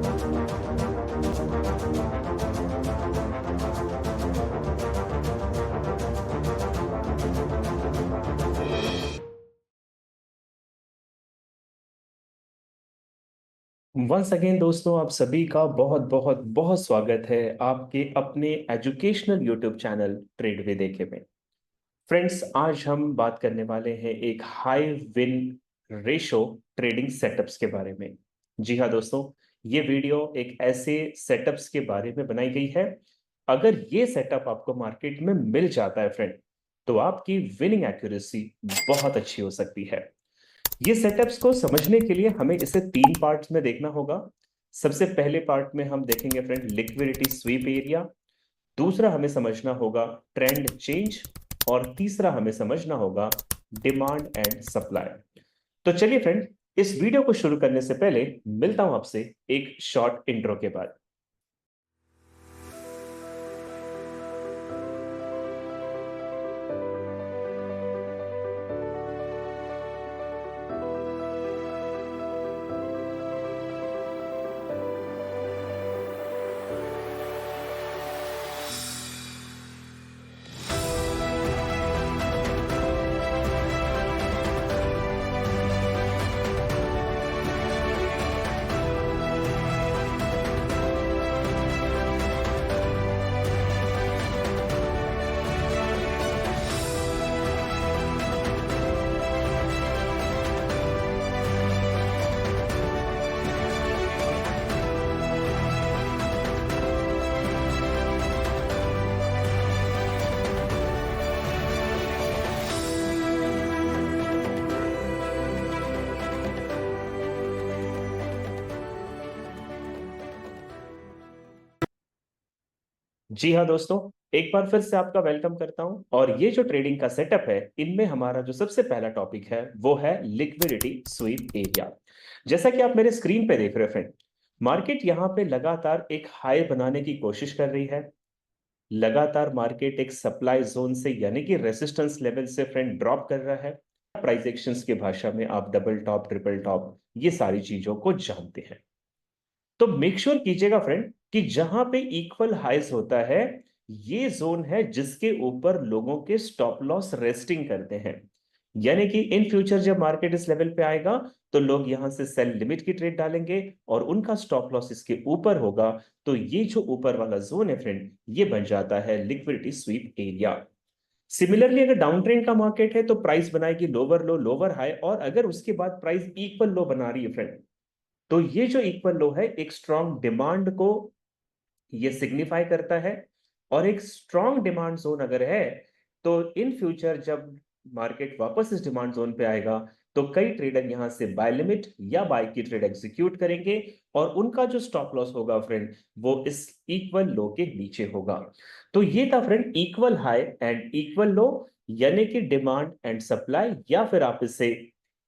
Once again दोस्तों, आप सभी का बहुत बहुत बहुत स्वागत है आपके अपने educational YouTube channel trade with AK में। फ्रेंड्स, आज हम बात करने वाले हैं एक high win ratio trading setups के बारे में। जी हाँ दोस्तों, ये वीडियो एक ऐसे सेटअप्स के बारे में बनाई गई है। अगर ये सेटअप आपको मार्केट में मिल जाता है फ्रेंड, तो आपकी विनिंग एक्यूरेसी बहुत अच्छी हो सकती है। ये सेटअप्स को समझने के लिए हमें इसे तीन पार्ट्स में देखना होगा। सबसे पहले पार्ट में हम देखेंगे फ्रेंड लिक्विडिटी स्वीप एरिया। दूसरा हमें समझना होगा ट्रेंड चेंज। और तीसरा हमें समझना होगा डिमांड एंड सप्लाई। तो चलिए फ्रेंड, इस वीडियो को शुरू करने से पहले मिलता हूं आपसे एक शॉर्ट इंट्रो के बाद। जी हाँ दोस्तों, एक बार फिर से आपका वेलकम करता हूं। और ये जो ट्रेडिंग का सेटअप है, इनमें हमारा जो सबसे पहला टॉपिक है वो है लिक्विडिटी स्वीप एरिया। जैसा कि आप मेरे स्क्रीन पे देख रहे हैं फ्रेंड, मार्केट यहाँ पे लगातार एक हाई बनाने की कोशिश कर रही है। लगातार मार्केट एक सप्लाई जोन से यानी कि रेसिस्टेंस लेवल से फ्रेंड ड्रॉप कर रहा है। प्राइस एक्शंस की भाषा में आप डबल टॉप, ट्रिपल टॉप, ये सारी चीजों को जानते हैं। तो मेक श्योर कीजिएगा फ्रेंड कि जहां पे इक्वल हाइज होता है, ये जोन है जिसके ऊपर लोगों के स्टॉप लॉस रेस्टिंग करते हैं। यानी कि इन फ्यूचर जब मार्केट इस लेवल पे आएगा, तो लोग यहां से सेल लिमिट की ट्रेड डालेंगे और उनका स्टॉप लॉस इसके ऊपर होगा। तो ये जो ऊपर वाला जोन है फ्रेंड, ये बन जाता है लिक्विडिटी स्वीप एरिया। सिमिलरली अगर डाउन ट्रेंड का मार्केट है, तो प्राइस बनाएगी लोअर लो लोअर हाई, और अगर उसके बाद प्राइस इक्वल लो बना रही है फ्रेंड, तो ये जो इक्वल लो है एक स्ट्रॉन्ग डिमांड को ये सिग्निफाई करता है। और एक स्ट्रॉन्ग डिमांड जोन अगर है, तो इन फ्यूचर जब मार्केट वापस इस डिमांड जोन पे आएगा, तो कई ट्रेडर यहां से बाय लिमिट या बाय की ट्रेड एग्जीक्यूट करेंगे। और उनका जो स्टॉप लॉस होगा फ्रेंड, वो इस इक्वल लो के नीचे होगा। तो ये था friend equal high and equal low, यानी कि डिमांड एंड सप्लाई, या फिर आप इसे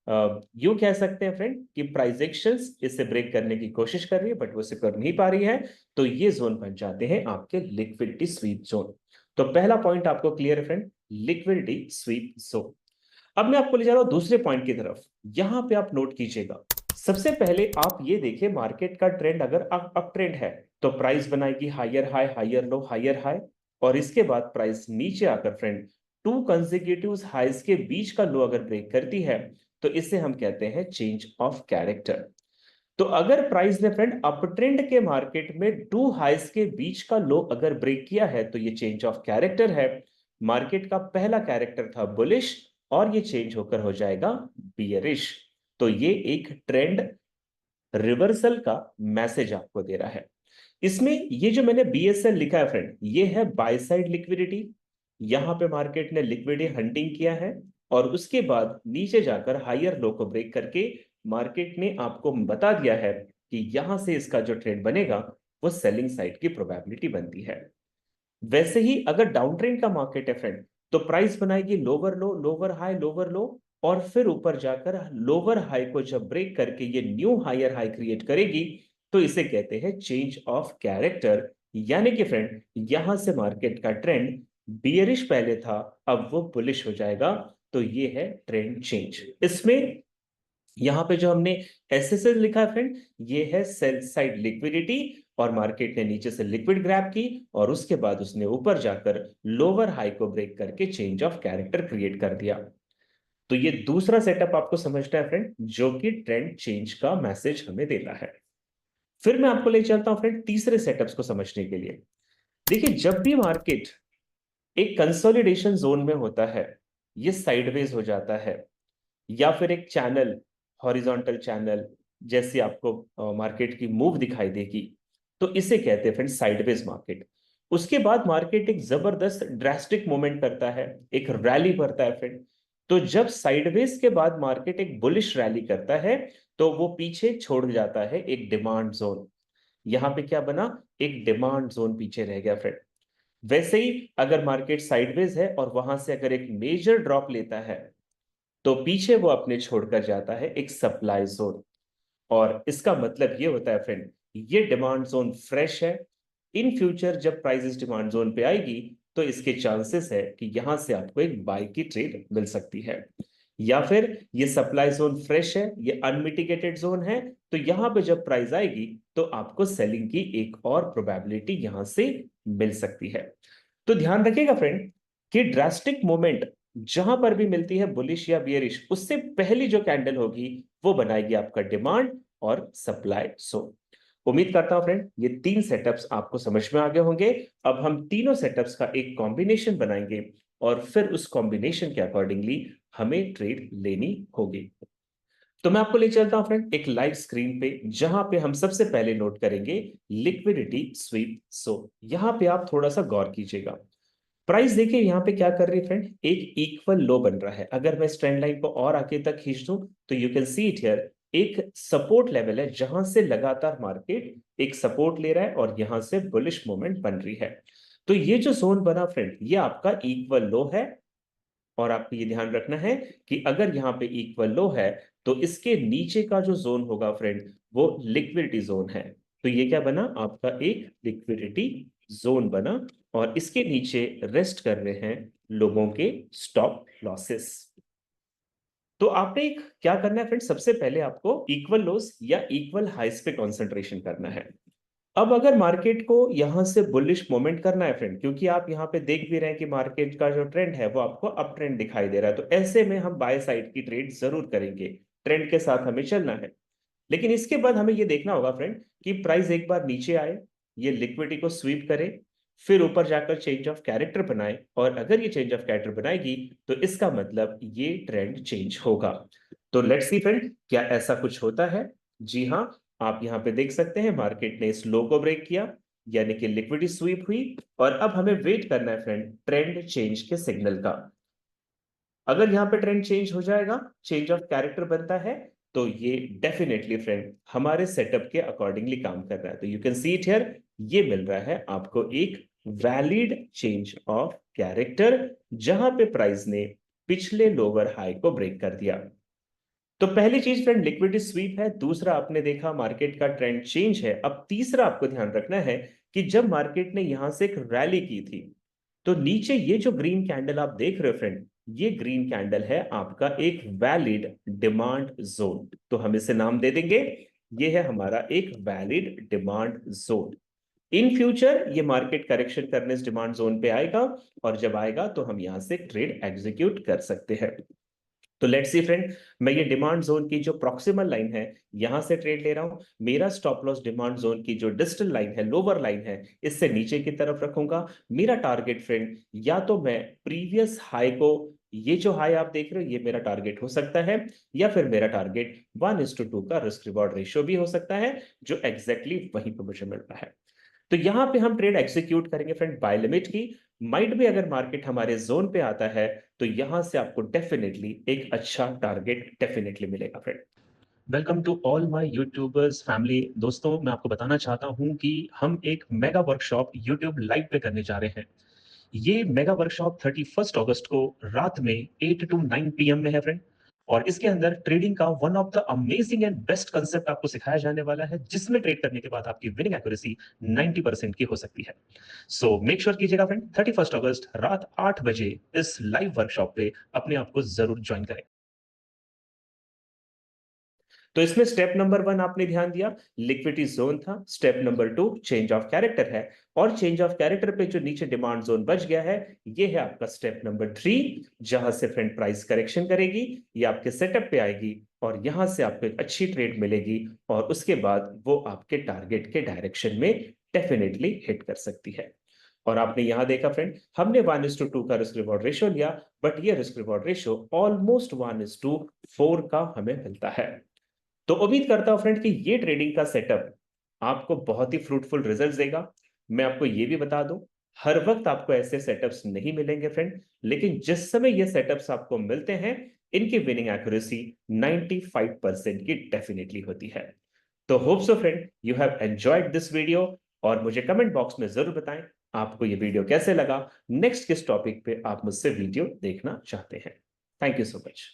यूं कह सकते हैं फ्रेंड कि प्राइस एक्शंस इसे ब्रेक करने की कोशिश कर रही है, बट वो इसे कर नहीं पा रही है। तो ये जोन बन जाते हैं आपके लिक्विडिटी स्वीप जोन। तो पहला पॉइंट आपको क्लियर है फ्रेंड, लिक्विडिटी स्वीप जोन। अब मैं आपको ले जा रहा हूं दूसरे पॉइंट की तरफ। यहां पे आप नोट कीजिएगा, सबसे पहले आप ये देखिए मार्केट का ट्रेंड अगर अप ट्रेंड है, तो प्राइस बनाएगी higher high higher low higher high. और इसके बाद प्राइस नीचे आकर फ्रेंड टू कंसेक्यूटिव हाइज के बीच का लो अगर ब्रेक करती है, तो इसे हम कहते हैं चेंज ऑफ कैरेक्टर। तो अगर प्राइस ने फ्रेंड अप ट्रेंड के मार्केट में टू हाइस के बीच का लो अगर ब्रेक किया है, तो ये चेंज ऑफ कैरेक्टर है। मार्केट का पहला कैरेक्टर था बुलिश, और ये चेंज होकर हो जाएगा बियरिश। तो ये एक ट्रेंड रिवर्सल का मैसेज आपको दे रहा है। इसमें ये जो मैंने बीएसएल लिखा है फ्रेंड, ये है बाय साइड लिक्विडिटी। यहां पे मार्केट ने लिक्विडिटी हंटिंग किया है, और उसके बाद नीचे जाकर हायर लो को ब्रेक करके मार्केट ने आपको बता दिया है कि यहां से इसका जो ट्रेड बनेगा, वो सेलिंग साइड की प्रोबेबिलिटी बनती है। वैसे ही अगर डाउन ट्रेंड का मार्केट है फ्रेंड, तो प्राइस बनाएगी लोअर लो लोअर हाई लोअर लो, और फिर ऊपर जाकर लोअर हाई को जब ब्रेक करके ये न्यू हायर हाई क्रिएट करेगी, तो इसे कहते हैं चेंज ऑफ कैरेक्टर। यानी कि फ्रेंड यहां से मार्केट का ट्रेंड बियरिश पहले था, अब वो बुलिश हो जाएगा। तो ये है ट्रेंड चेंज। इसमें यहाँ पे जो हमने एसएसएल लिखा है फ्रेंड, ये है सेल साइड लिक्विडिटी, और मार्केट ने नीचे से लिक्विड ग्रैब की और उसके बाद उसने ऊपर जाकर लोअर हाई को ब्रेक करके चेंज ऑफ कैरेक्टर क्रिएट कर दिया। तो ये दूसरा सेटअप आपको समझना है फ्रेंड, जो कि ट्रेंड चेंज का मैसेज हमें देता है। फिर मैं आपको ले चलता हूं फ्रेंड तीसरे सेटअप्स को समझने के लिए। देखिए, जब भी मार्केट एक कंसोलिडेशन जोन में होता है, ये साइडवेज हो जाता है, या फिर एक चैनल, हॉरिजॉन्टल चैनल जैसी आपको मार्केट की मूव दिखाई देगी, तो इसे कहते हैं फ्रेंड साइडवेज मार्केट। उसके बाद मार्केट एक जबरदस्त ड्रास्टिक मूवमेंट करता है, एक रैली करता है फ्रेंड। तो जब साइडवेज के बाद मार्केट एक बुलिश रैली करता है, तो वो पीछे छोड़ जाता है एक डिमांड जोन। यहां पे क्या बना, एक डिमांड जोन पीछे रह गया फ्रेंड। वैसे ही अगर मार्केट साइडवेज है और वहां से अगर एक मेजर ड्रॉप लेता है, तो पीछे वो अपने छोड़कर जाता है एक सप्लाई जोन। और इसका मतलब ये होता है फ्रेंड, ये डिमांड जोन फ्रेश है। इन फ्यूचर जब प्राइसेस डिमांड जोन पे आएगी, तो इसके चांसेस है कि यहां से आपको एक बाय की ट्रेड मिल सकती है। या फिर ये सप्लाई जोन फ्रेश है, ये अनमिटिगेटेड जोन है, तो यहां पे जब प्राइस आएगी, तो आपको सेलिंग की एक और प्रोबेबिलिटी यहां से मिल सकती है। तो ध्यान रखिएगा फ्रेंड कि ड्रास्टिक मोमेंट जहां पर भी मिलती है, बुलिश या बियरिश, उससे पहली जो कैंडल होगी वो बनाएगी आपका डिमांड और सप्लाई जोन। उम्मीद करता हूं फ्रेंड ये तीन सेटअप्स आपको समझ में आ गए होंगे। अब हम तीनों सेटअप्स का एक कॉम्बिनेशन बनाएंगे और फिर उस कॉम्बिनेशन के अकॉर्डिंगली हमें ट्रेड लेनी होगी। तो मैं आपको ले चलता हूं फ्रेंड एक लाइव स्क्रीन पे, जहां पे हम सबसे पहले नोट करेंगे लिक्विडिटी स्वीप। सो यहां पे आप थोड़ा सा गौर कीजिएगा। प्राइस देखिए यहाँ पे क्या कर रही है फ्रेंड, एक इक्वल लो बन रहा है। अगर मैं इस ट्रेंड लाइन को और आगे तक खींच दूं, तो you can see it here, एक सपोर्ट लेवल है जहां से लगातार मार्केट एक सपोर्ट ले रहा है और यहां से बुलिश मूवमेंट बन रही है। तो ये जो जोन बना फ्रेंड, ये आपका इक्वल लो है। और आपको ये ध्यान रखना है कि अगर यहाँ पे इक्वल लो है, तो इसके नीचे का जो जोन होगा फ्रेंड, वो लिक्विडिटी जोन है। तो ये क्या बना, आपका एक लिक्विडिटी जोन बना, और इसके नीचे रेस्ट कर रहे हैं लोगों के स्टॉप लॉसेस। तो आपने एक क्या करना है फ्रेंड, सबसे पहले आपको इक्वल लोस या इक्वल हाइस पे कंसंट्रेशन करना है। अब अगर मार्केट को यहां से बुलिश मोमेंट करना है फ्रेंड, क्योंकि आप यहां पे देख भी रहे हैं कि मार्केट का जो ट्रेंड है वो आपको अप ट्रेंड दिखाई दे रहा है, तो ऐसे में हम बाय साइड की ट्रेड जरूर करेंगे। ट्रेंड के साथ हमें चलना है। लेकिन इसके बाद हमें ये देखना होगा फ्रेंड कि प्राइस एक बार नीचे आए, ये लिक्विडिटी को स्वीप करे, फिर ऊपर जाकर चेंज ऑफ कैरेक्टर बनाए, और अगर ये चेंज ऑफ कैरेक्टर बनाएगी, तो इसका मतलब ये ट्रेंड चेंज होगा। तो लेट्स सी फ्रेंड, क्या ऐसा कुछ होता है? जी हाँ, आप यहां पे देख सकते हैं मार्केट ने इस लो को ब्रेक किया, यानी कि लिक्विडिटी स्वीप हुई। और अब हमें वेट करना है फ्रेंड ट्रेंड चेंज के सिग्नल का। अगर यहां पे ट्रेंड चेंज हो जाएगा, चेंज ऑफ कैरेक्टर बनता है, तो ये डेफिनेटली फ्रेंड हमारे सेटअप के अकॉर्डिंगली काम कर रहा है। तो you can see it here, ये मिल रहा है आपको एक वैलिड चेंज ऑफ कैरेक्टर, जहां पे प्राइस ने पिछले लोअर हाई को ब्रेक कर दिया। तो पहली चीज फ्रेंड लिक्विडिटी स्वीप है, दूसरा आपने देखा मार्केट का ट्रेंड चेंज है। अब तीसरा आपको ध्यान रखना है कि जब मार्केट ने यहां से एक रैली की थी, तो नीचे ये जो ग्रीन कैंडल आप देख रहे हो फ्रेंड, ये ग्रीन कैंडल है आपका एक वैलिड डिमांड जोन। तो हम इसे नाम दे देंगे, ये है हमारा एक valid demand zone. In future ये मार्केट करेक्शन करने इस डिमांड जोन पे आएगा, और जब आएगा तो हम यहां से ट्रेड एग्जीक्यूट कर सकते हैं। तो लेट्स सी फ्रेंड, मैं ये डिमांड जोन की जो प्रॉक्सिमल लाइन है, यहां से ट्रेड ले रहा हूं। मेरा स्टॉप लॉस डिमांड जोन की जो डिस्टल लाइन है, लोअर लाइन है, इससे नीचे की तरफ रखूंगा। मेरा टारगेट फ्रेंड, या तो मैं प्रीवियस हाई को, ये जो हाई आप देख रहे हो, ये मेरा टारगेट हो सकता है, या फिर मेरा टारगेट 1:2 का रिस्क रिवॉर्ड रेशियो भी हो सकता है, जो एग्जैक्टली वहीं पर मुझे मिल रहा है। तो यहां पे हम ट्रेड एग्जीक्यूट करेंगे फ्रेंड बाय लिमिट की। माइट भी अगर मार्केट हमारे जोन पे आता है, तो यहां से आपको डेफिनेटली एक अच्छा टारगेट डेफिनेटली मिलेगा friend. Welcome to all my YouTubers family. दोस्तों, मैं आपको बताना चाहता हूं कि हम एक मेगा वर्कशॉप यूट्यूब लाइव पे करने जा रहे हैं। ये मेगा वर्कशॉप 31 अगस्त को रात में 8 to 9 PM में है फ्रेंड। और इसके अंदर ट्रेडिंग का one of the amazing and best concept आपको सिखाया जाने वाला है, जिसमें ट्रेड करने के बाद आपकी विनिंग एक्यूरेसी 90% की हो सकती है। सो मेक श्योर कीजिएगा फ्रेंड, 31 अगस्त रात 8 बजे इस लाइव वर्कशॉप पे अपने आप को जरूर ज्वाइन करें। तो इसमें स्टेप नंबर 1 आपने ध्यान दिया, लिक्विडिटी जोन था। Step number 2 change of character है, और चेंज ऑफ कैरेक्टर पे जो नीचे डिमांड जोन बच गया है, ये है आपका स्टेप नंबर 3, जहां से फ्रेंड प्राइस करेक्शन करेगी, ये आपके सेटअप पे आएगी और यहां से आपको एक अच्छी ट्रेड मिलेगी और उसके बाद वो आपके टारगेट के डायरेक्शन में डेफिनेटली हिट कर सकती है। और आपने यहां देखा फ्रेंड, हमने 1:2 का रिस्क रिवॉर्ड रेशियो लिया, बट ये रिस्क रिवॉर्ड रेशियो ऑलमोस्ट 1:4 का हमें मिलता है। तो उम्मीद करता हूं फ्रेंड कि ये ट्रेडिंग का सेटअप आपको बहुत ही फ्रूटफुल रिजल्ट्स देगा। मैं आपको ये भी बता दूं, हर वक्त आपको ऐसे सेटअप्स नहीं मिलेंगे फ्रेंड, लेकिन जिस समय ये सेटअप्स आपको मिलते हैं, इनकी विनिंग एक्यूरेसी 95% की डेफिनेटली होती है। तो hope so friend you have enjoyed this video, और मुझे कमेंट बॉक्स में जरूर बताएं आपको ये वीडियो कैसे लगा, नेक्स्ट किस टॉपिक पे आप मुझसे वीडियो देखना चाहते हैं। Thank you so much.